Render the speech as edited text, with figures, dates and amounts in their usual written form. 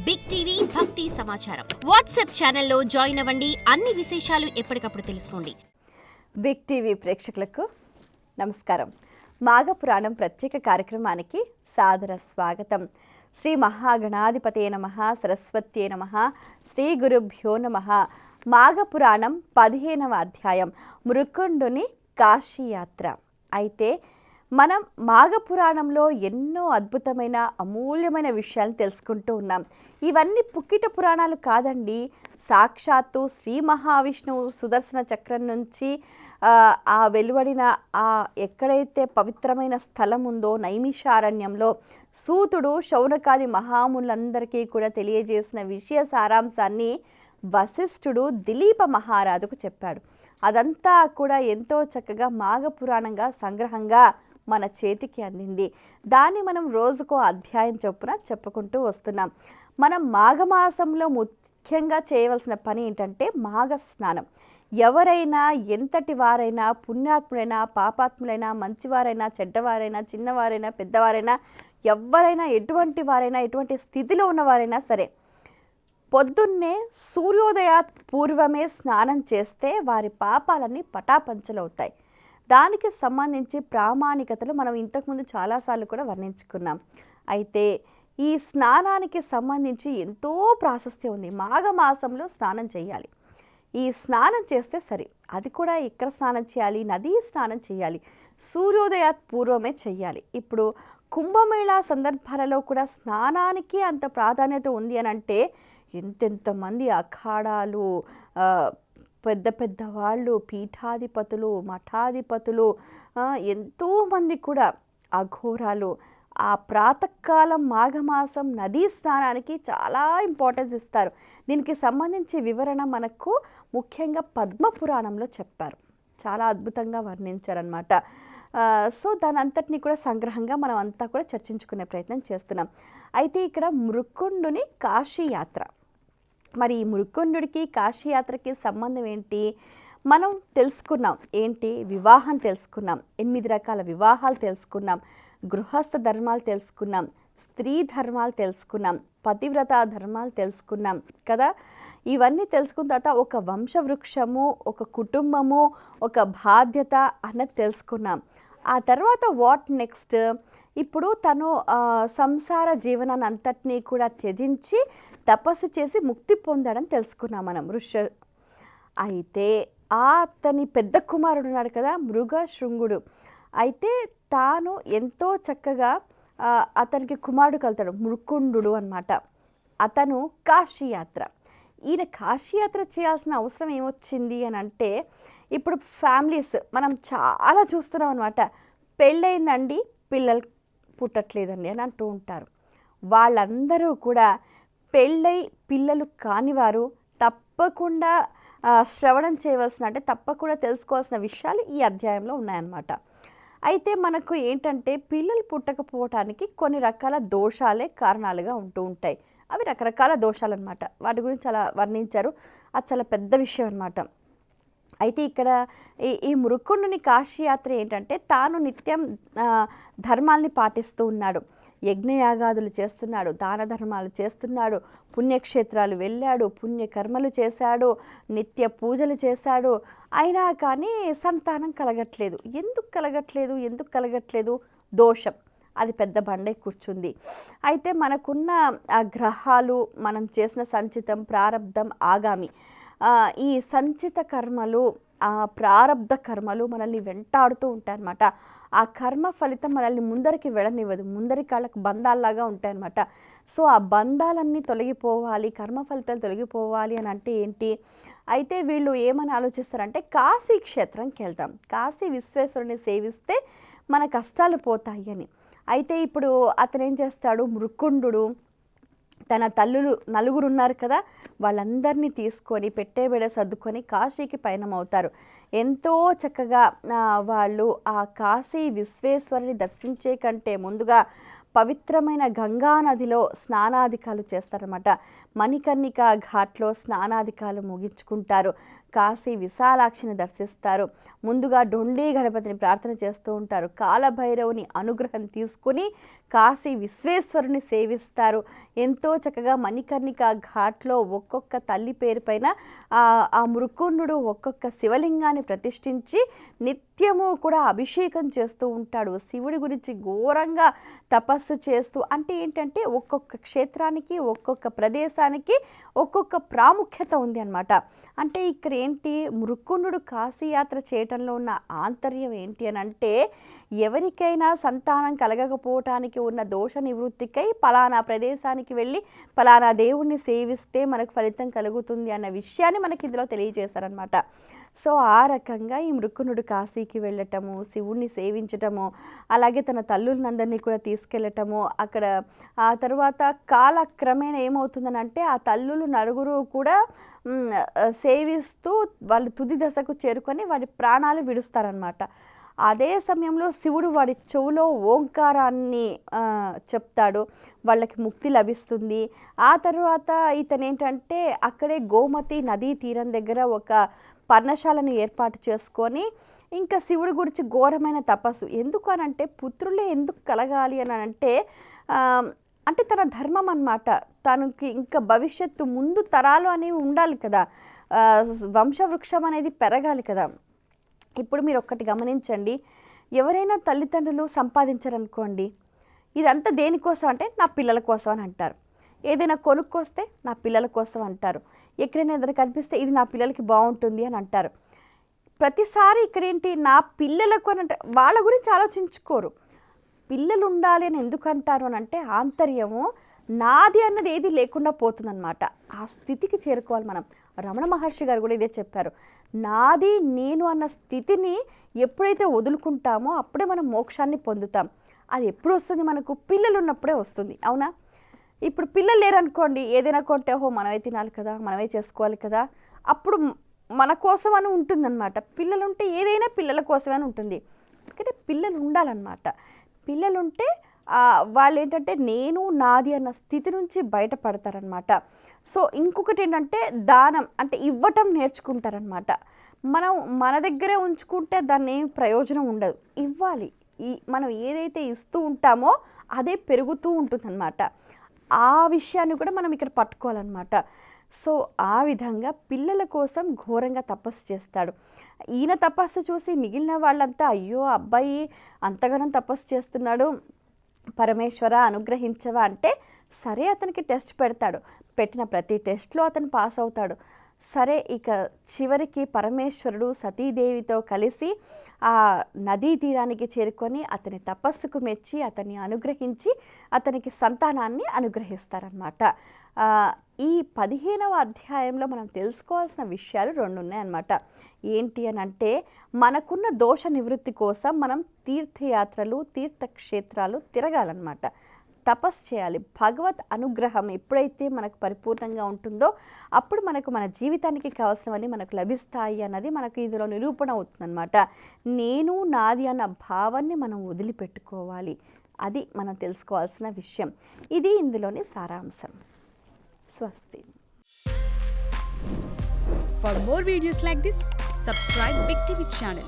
Big TV భక్తి సమాచారం WhatsApp ఛానల్లో జాయిన్ అవ్వండి. అన్ని విశేషాలు ఎప్పటికప్పుడు తెలుసుకోండి. బిగ్ టీవీ ప్రేక్షకులకు నమస్కారం. మాఘపురాణం ప్రత్యేక కార్యక్రమానికి సాదర స్వాగతం. శ్రీ మహాగణాధిపతయే నమః, సరస్వత్యే నమః, శ్రీ గురుభ్యో నమః. మాఘపురాణం 15వ అధ్యాయం మృకుండుని కాశీయాత్ర. అయితే మనం మాఘపురాణంలో ఎన్నో అద్భుతమైన అమూల్యమైన విషయాలు తెలుసుకుంటూ ఉన్నాం. ఇవన్నీ పుక్కిట పురాణాలు కాదండి. సాక్షాత్తు శ్రీ మహావిష్ణువు సుదర్శన చక్రం నుంచి ఆ వెలువడిన ఎక్కడైతే పవిత్రమైన స్థలం ఉందో నైమిషారణ్యంలో సూతుడు శౌనకాది మహాములందరికీ కూడా తెలియజేసిన విషయ సారాంశాన్ని వశిష్ఠుడు దిలీప మహారాజుకు చెప్పాడు. అదంతా కూడా ఎంతో చక్కగా మాఘపురాణంగా సంగ్రహంగా మన చేతికి అందింది. దాన్ని మనం రోజుకో అధ్యాయం చొప్పున చెప్పుకుంటూ వస్తున్నాం. మనం మాఘమాసంలో ముఖ్యంగా చేయవలసిన పని ఏంటంటే మాఘ స్నానం. ఎవరైనా ఎంతటి వారైనా, పుణ్యాత్ములైనా పాపాత్ములైనా, మంచివారైనా చెడ్డవారైనా, చిన్నవారైనా పెద్దవారైనా, ఎవరైనా ఎటువంటి వారైనా, ఎటువంటి స్థితిలో ఉన్నవారైనా సరే పొద్దున్నే సూర్యోదయాత్ పూర్వమే స్నానం చేస్తే వారి పాపాలన్నీ పటాపంచలవుతాయి. దానికి సంబంధించి ప్రామాణికతలు మనం ఇంతకుముందు చాలాసార్లు కూడా వర్ణించుకున్నాం. అయితే ఈ స్నానానికి సంబంధించి ఎంతో ప్రాశస్త్యం ఉంది. మాఘమాసంలో స్నానం చేయాలి. ఈ స్నానం చేస్తే సరే, అది కూడా ఎక్కడ స్నానం చేయాలి? నదీ స్నానం చేయాలి. సూర్యోదయాత్ పూర్వమే చెయ్యాలి. ఇప్పుడు కుంభమేళా సందర్భాలలో కూడా స్నానానికి అంత ప్రాధాన్యత ఉంది అని అంటే ఎంతెంతమంది అఖాడాలు, పెద్ద పెద్ద వాళ్ళు, పీఠాధిపతులు, మఠాధిపతులు, ఎంతోమంది కూడా అఘోరాలు ఆ ప్రాతకాలం మాఘమాసం నదీ స్నానానికి చాలా ఇంపార్టెన్స్ ఇస్తారు. దీనికి సంబంధించి వివరణ మనకు ముఖ్యంగా పద్మపురాణంలో చెప్పారు. చాలా అద్భుతంగా వర్ణించారనమాట. సో దాని అంతటినీ కూడా సంగ్రహంగా మనం అంతా కూడా చర్చించుకునే ప్రయత్నం చేస్తున్నాం. అయితే ఇక్కడ మృకుండుని కాశీయాత్ర. మరి ఈ మృకుండుడికి కాశీయాత్రకి సంబంధం ఏంటి? మనం తెలుసుకున్నాం. ఏంటి? వివాహం తెలుసుకున్నాం. 8 రకాల వివాహాలు తెలుసుకున్నాం. గృహస్థ ధర్మాలు తెలుసుకున్నాం. స్త్రీ ధర్మాలు తెలుసుకున్నాం. పతివ్రత ధర్మాలు తెలుసుకున్నాం కదా. ఇవన్నీ తెలుసుకున్న తర్వాత ఒక వంశవృక్షము, ఒక కుటుంబము, ఒక బాధ్యత అన్నది తెలుసుకున్నాం. ఆ తర్వాత వాట్ నెక్స్ట్? ఇప్పుడు తను సంసార జీవనాన్ని అంతటినీ కూడా త్యజించి తపస్సు చేసి ముక్తి పొందాడని తెలుసుకున్నాం మనం. అయితే అతని పెద్ద కుమారుడు ఉన్నాడు కదా, మృగశృంగుడు. అయితే తాను ఎంతో చక్కగా అతనికి కుమారుడు కలుతాడు, మృకుండు అన్నమాట. అతను కాశీయాత్ర. ఈయన కాశీయాత్ర చేయాల్సిన అవసరం ఏమొచ్చింది అని అంటే, ఇప్పుడు ఫ్యామిలీస్ మనం చాలా చూస్తున్నాం అనమాట. పెళ్ళయిందండి, పిల్లలు పుట్టట్లేదండి అని అంటూ ఉంటారు. వాళ్ళందరూ కూడా పెళ్ళై పిల్లలు కానివారు తప్పకుండా శ్రవణం చేయవలసిన, అంటే తప్పకుండా తెలుసుకోవాల్సిన విషయాలు ఈ అధ్యాయంలో ఉన్నాయన్నమాట. అయితే మనకు ఏంటంటే పిల్లలు పుట్టకపోవటానికి కొన్ని రకాల దోషాలే కారణాలుగా ఉంటూ ఉంటాయి. అవి రకరకాల దోషాలు అనమాట. వాటి గురించి చాలా వర్ణించారు. అది చాలా పెద్ద విషయం అనమాట. అయితే ఇక్కడ ఈ మృకుండుని కాశీయాత్ర ఏంటంటే తాను నిత్యం ధర్మాల్ని పాటిస్తూ ఉన్నాడు. యజ్ఞయాగాదులు చేస్తున్నాడు, దాన ధర్మాలు చేస్తున్నాడు, పుణ్యక్షేత్రాలు వెళ్ళాడు, పుణ్యకర్మలు చేశాడు, నిత్య పూజలు చేశాడు. అయినా కానీ సంతానం కలగట్లేదు. ఎందుకు కలగట్లేదు? దోషం. అది పెద్ద బండే కూర్చుంది. అయితే మనకున్న ఆ గ్రహాలు, మనం చేసిన సంచితం, ప్రారబ్ధం, ఆగామి, ఈ సంచిత కర్మలు, ఆ ప్రారబ్ధ కర్మలు మనల్ని వెంటాడుతూ ఉంటాయన్నమాట. ఆ కర్మ ఫలితం మనల్ని ముందరికి వెళ్ళనివ్వదు. ముందరి కాళ్ళకు బంధాల్లాగా ఉంటాయన్నమాట. సో ఆ బంధాలన్నీ తొలగిపోవాలి, కర్మ ఫలితాలు తొలగిపోవాలి అని అంటే ఏంటి? అయితే వీళ్ళు ఏమని ఆలోచిస్తారంటే కాశీ క్షేత్రంకి వెళ్తాం, కాశీ విశ్వేశ్వరుని సేవిస్తే మన కష్టాలు పోతాయి అని. అయితే ఇప్పుడు అతను ఏం చేస్తాడు? మృకుండు తన తల్లులు 4 ఉన్నారు కదా, వాళ్ళందరినీ తీసుకొని పెట్టేబెడ సర్దుకొని కాశీకి పయనమవుతారు. ఎంతో చక్కగా వాళ్ళు ఆ కాశీ విశ్వేశ్వరుని దర్శించే కంటే ముందుగా పవిత్రమైన గంగా నదిలో స్నానాధికాలు చేస్తారన్నమాట. మణికర్ణిక ఘాట్లో స్నానాధికాలు ముగించుకుంటారు. కాశీ విశాలాక్షిని దర్శిస్తారు. ముందుగా డొండి గణపతిని ప్రార్థన చేస్తూ ఉంటారు. కాలభైరవుని అనుగ్రహం తీసుకుని కాశీ విశ్వేశ్వరుని సేవిస్తారు. ఎంతో చక్కగా మణికర్ణిక ఘాట్లో ఒక్కొక్క తల్లి పేరు పైన ఆ మృకుండు ఒక్కొక్క శివలింగాన్ని ప్రతిష్ఠించి నిత్యము కూడా అభిషేకం చేస్తూ ఉంటాడు. శివుడి గురించి ఘోరంగా తపస్సు చేస్తూ, అంటే ఏంటంటే ఒక్కొక్క క్షేత్రానికి ఒక్కొక్క ప్రదేశానికి ఒక్కొక్క ప్రాముఖ్యత ఉంది అన్నమాట. అంటే ఇక్కడ ఏంటి, మృకుండు కాశీయాత్ర చేయటంలో ఉన్న ఆంతర్యం ఏంటి అని అంటే, ఎవరికైనా సంతానం కలగకపోవటానికి ఉన్న దోష నివృత్తికై పలానా ప్రదేశానికి వెళ్ళి పలానా దేవుణ్ణి సేవిస్తే మనకు ఫలితం కలుగుతుంది అన్న విషయాన్ని మనకి ఇందులో తెలియజేశారనమాట. సో ఆ రకంగా ఈ మృకుండు కాశీకి వెళ్ళటము, శివుణ్ణి సేవించటము, అలాగే తన తల్లులందరినీ కూడా తీసుకెళ్ళటము. అక్కడ ఆ తర్వాత కాలక్రమేణా ఏమవుతుందని అంటే, ఆ తల్లులు నలుగురు కూడా సేవిస్తూ వాళ్ళు తుది దశకు చేరుకొని వారి ప్రాణాలు విడుస్తారనమాట. అదే సమయంలో శివుడు వాడి చెవులో ఓంకారాన్ని చెప్తాడు, వాళ్ళకి ముక్తి లభిస్తుంది. ఆ తర్వాత ఇతను ఏంటంటే అక్కడే గోమతి నదీ తీరం దగ్గర ఒక పర్ణశాలను ఏర్పాటు చేసుకొని ఇంకా శివుడి గురించి ఘోరమైన తపస్సు. ఎందుకు అనంటే పుత్రులే ఎందుకు కలగాలి అని అంటే అంటే తన ధర్మం అన్నమాట. తనకి ఇంకా భవిష్యత్తు ముందు తరాలు అనేవి ఉండాలి కదా, వంశవృక్షం అనేది పెరగాలి కదా. ఇప్పుడు మీరు ఒక్కటి గమనించండి, ఎవరైనా తల్లిదండ్రులు సంపాదించారనుకోండి, ఇదంతా దేనికోసం అంటే నా పిల్లల కోసం అని అంటారు. ఏదైనా కొనుక్కొస్తే నా పిల్లల కోసం అంటారు. ఎక్కడైనా ఏదైనా కనిపిస్తే ఇది నా పిల్లలకి బాగుంటుంది అని అంటారు. ప్రతిసారి ఇక్కడేంటి, నా పిల్లలకు అని అంటే వాళ్ళ గురించి ఆలోచించుకోరు. పిల్లలు ఉండాలి అని ఎందుకు అంటారు అని అంటే, ఆంతర్యము నాది అన్నది ఏది లేకుండా పోతుందన్నమాట. ఆ స్థితికి చేరుకోవాలి మనం. రమణ మహర్షి గారు కూడా ఇదే చెప్పారు. నాది నేను అన్న స్థితిని ఎప్పుడైతే వదులుకుంటామో అప్పుడే మనం మోక్షాన్ని పొందుతాం. అది ఎప్పుడు వస్తుంది, మనకు పిల్లలు ఉన్నప్పుడే వస్తుంది, అవునా? ఇప్పుడు పిల్లలు లేరనుకోండి, ఏదైనా కొంటే ఓహో మనమే తినాలి కదా, మనమే చేసుకోవాలి కదా, అప్పుడు మన కోసం అని ఉంటుందన్నమాట. పిల్లలు ఉంటే ఏదైనా పిల్లల కోసమని ఉంటుంది. ఎందుకంటే పిల్లలు ఉండాలన్నమాట. పిల్లలుంటే వాళ్ళు ఏంటంటే నేను నాది అన్న స్థితి నుంచి బయటపడతారనమాట. సో ఇంకొకటి ఏంటంటే దానం అంటే ఇవ్వటం నేర్చుకుంటారనమాట. మనం మన దగ్గరే ఉంచుకుంటే దాన్ని ఏం ప్రయోజనం ఉండదు, ఇవ్వాలి. మనం ఏదైతే ఇస్తూ ఉంటామో అదే పెరుగుతూ ఉంటుందన్నమాట. ఆ విషయాన్ని కూడా మనం ఇక్కడ పట్టుకోవాలన్నమాట. సో ఆ విధంగా పిల్లల కోసం ఘోరంగా తపస్సు చేస్తాడు. ఈయన తపస్సు చూసి మిగిలిన వాళ్ళంతా అయ్యో అబ్బాయి అంతగానం తపస్సు చేస్తున్నాడు, పరమేశ్వర అనుగ్రహించవా అంటే సరే అతనికి టెస్ట్ పెడతాడు. పెట్టిన ప్రతి టెస్ట్లో అతను పాస్ అవుతాడు. సరే ఇక చివరికి పరమేశ్వరుడు సతీదేవితో కలిసి ఆ నదీ తీరానికి చేరుకొని అతని తపస్సుకు మెచ్చి అతన్ని అనుగ్రహించి అతనికి సంతానాన్ని అనుగ్రహిస్తారనమాట. ఈ 15వ అధ్యాయంలో మనం తెలుసుకోవాల్సిన విషయాలు 2 ఉన్నాయన్నమాట. ఏంటి అని అంటే, మనకున్న దోష నివృత్తి కోసం మనం తీర్థయాత్రలు తీర్థక్షేత్రాలు తిరగాలన్నమాట, తపస్సు చేయాలి. భగవత్ అనుగ్రహం ఎప్పుడైతే మనకు పరిపూర్ణంగా ఉంటుందో అప్పుడు మనకు మన జీవితానికి కావాల్సినవన్నీ మనకు లభిస్తాయి అన్నది మనకు ఇందులో నిరూపణ అవుతుందన్నమాట. నేను నాది అన్న భావాన్ని మనం వదిలిపెట్టుకోవాలి, అది మనం తెలుసుకోవాల్సిన విషయం. ఇది ఇందులోని సారాంశం. స్వస్తి. For more videos like this, subscribe Big TV channel.